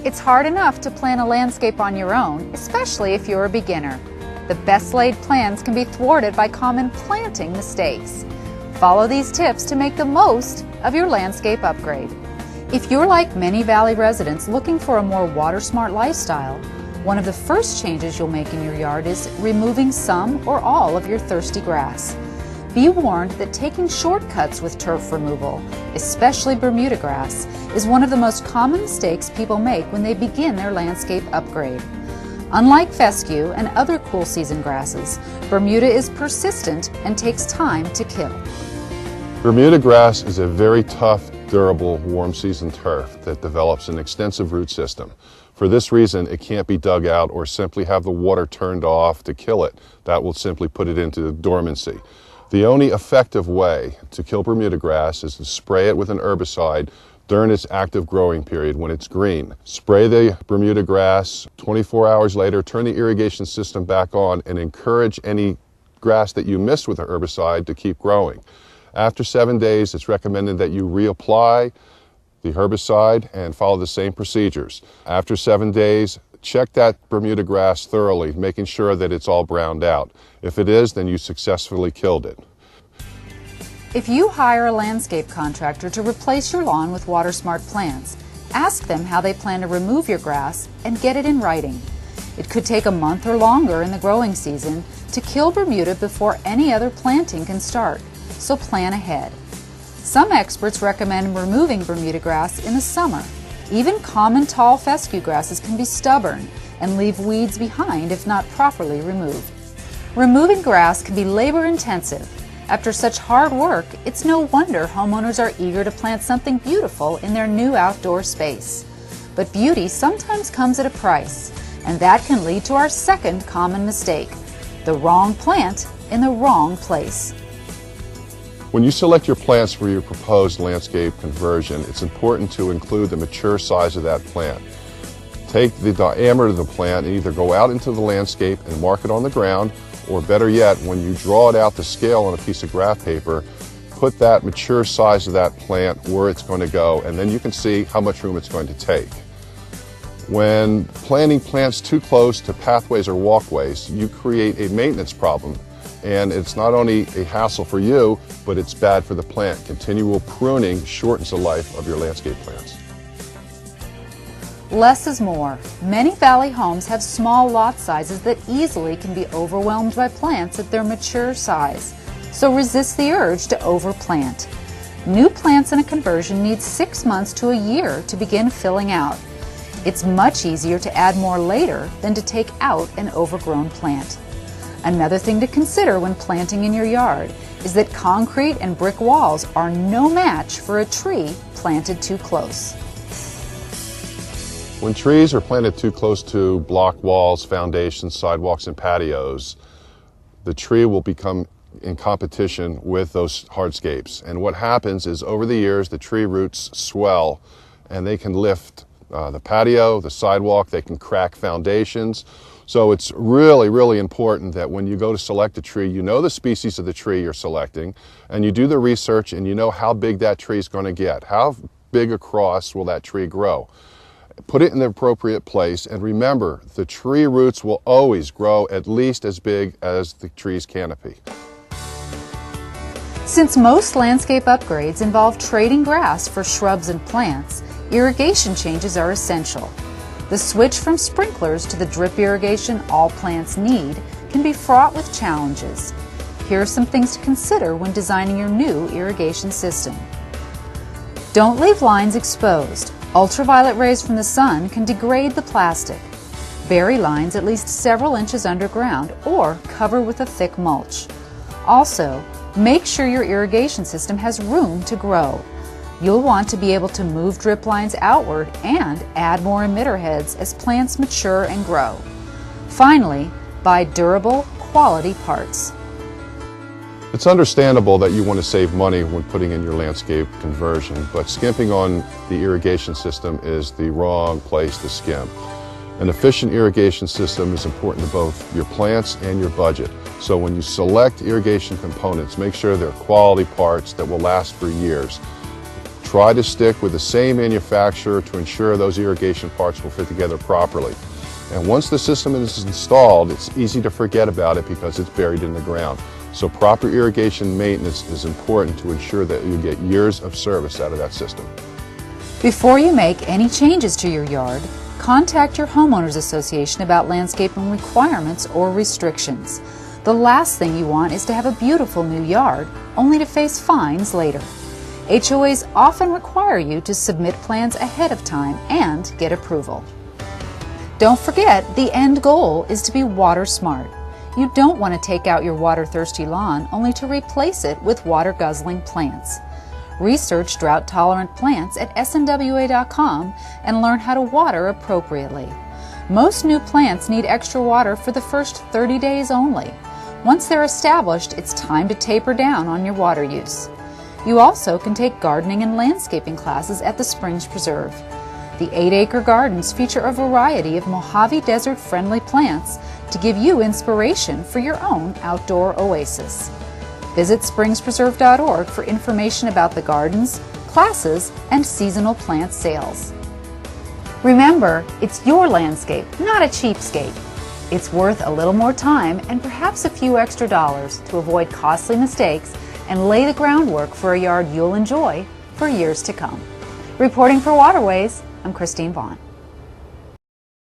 It's hard enough to plan a landscape on your own, especially if you're a beginner. The best laid plans can be thwarted by common planting mistakes. Follow these tips to make the most of your landscape upgrade. If you're like many Valley residents looking for a more water-smart lifestyle, one of the first changes you'll make in your yard is removing some or all of your thirsty grass. Be warned that taking shortcuts with turf removal, especially Bermuda grass, is one of the most common mistakes people make when they begin their landscape upgrade. Unlike fescue and other cool season grasses, Bermuda is persistent and takes time to kill. Bermuda grass is a very tough, durable, warm season turf that develops an extensive root system. For this reason, it can't be dug out or simply have the water turned off to kill it. That will simply put it into dormancy. The only effective way to kill Bermuda grass is to spray it with an herbicide during its active growing period when it's green. Spray the Bermuda grass, 24 hours later, turn the irrigation system back on and encourage any grass that you missed with the herbicide to keep growing. After 7 days, it's recommended that you reapply the herbicide and follow the same procedures. After 7 days, check that Bermuda grass thoroughly, making sure that it's all browned out. If it is, then you successfully killed it. If you hire a landscape contractor to replace your lawn with water-smart plants, ask them how they plan to remove your grass and get it in writing. It could take a month or longer in the growing season to kill Bermuda before any other planting can start, so plan ahead. Some experts recommend removing Bermuda grass in the summer. Even common tall fescue grasses can be stubborn and leave weeds behind if not properly removed. Removing grass can be labor-intensive. After such hard work, it's no wonder homeowners are eager to plant something beautiful in their new outdoor space. But beauty sometimes comes at a price, and that can lead to our second common mistake: the wrong plant in the wrong place. When you select your plants for your proposed landscape conversion, it's important to include the mature size of that plant. Take the diameter of the plant and either go out into the landscape and mark it on the ground, or better yet, when you draw it out to scale on a piece of graph paper, put that mature size of that plant where it's going to go, and then you can see how much room it's going to take. When planting plants too close to pathways or walkways, you create a maintenance problem. And it's not only a hassle for you, but it's bad for the plant. Continual pruning shortens the life of your landscape plants. Less is more. Many valley homes have small lot sizes that easily can be overwhelmed by plants at their mature size, so resist the urge to overplant. New plants in a conversion need 6 months to a year to begin filling out. It's much easier to add more later than to take out an overgrown plant. Another thing to consider when planting in your yard is that concrete and brick walls are no match for a tree planted too close. When trees are planted too close to block walls, foundations, sidewalks, and patios, the tree will become in competition with those hardscapes. And what happens is over the years, the tree roots swell and they can lift the patio, the sidewalk, they can crack foundations. So it's really, really important that when you go to select a tree, you know the species of the tree you're selecting, and you do the research and you know how big that tree is going to get. How big across will that tree grow? Put it in the appropriate place, and remember, the tree roots will always grow at least as big as the tree's canopy. Since most landscape upgrades involve trading grass for shrubs and plants, irrigation changes are essential. The switch from sprinklers to the drip irrigation all plants need can be fraught with challenges. Here are some things to consider when designing your new irrigation system. Don't leave lines exposed. Ultraviolet rays from the sun can degrade the plastic. Bury lines at least several inches underground or cover with a thick mulch. Also, make sure your irrigation system has room to grow. You'll want to be able to move drip lines outward and add more emitter heads as plants mature and grow. Finally, buy durable, quality parts. It's understandable that you want to save money when putting in your landscape conversion, but skimping on the irrigation system is the wrong place to skimp. An efficient irrigation system is important to both your plants and your budget. So when you select irrigation components, make sure they're quality parts that will last for years. Try to stick with the same manufacturer to ensure those irrigation parts will fit together properly. And once the system is installed, it's easy to forget about it because it's buried in the ground. So proper irrigation maintenance is important to ensure that you get years of service out of that system. Before you make any changes to your yard, contact your homeowners association about landscaping requirements or restrictions. The last thing you want is to have a beautiful new yard, only to face fines later. HOAs often require you to submit plans ahead of time and get approval. Don't forget, the end goal is to be water smart. You don't want to take out your water-thirsty lawn only to replace it with water-guzzling plants. Research drought-tolerant plants at snwa.com and learn how to water appropriately. Most new plants need extra water for the first 30 days only. Once they're established, it's time to taper down on your water use. You also can take gardening and landscaping classes at the Springs Preserve. The 8-acre gardens feature a variety of Mojave Desert-friendly plants to give you inspiration for your own outdoor oasis. Visit springspreserve.org for information about the gardens, classes, and seasonal plant sales. Remember, it's your landscape, not a cheapskate. It's worth a little more time and perhaps a few extra dollars to avoid costly mistakes and lay the groundwork for a yard you'll enjoy for years to come. Reporting for Waterways, I'm Christine Vaughn.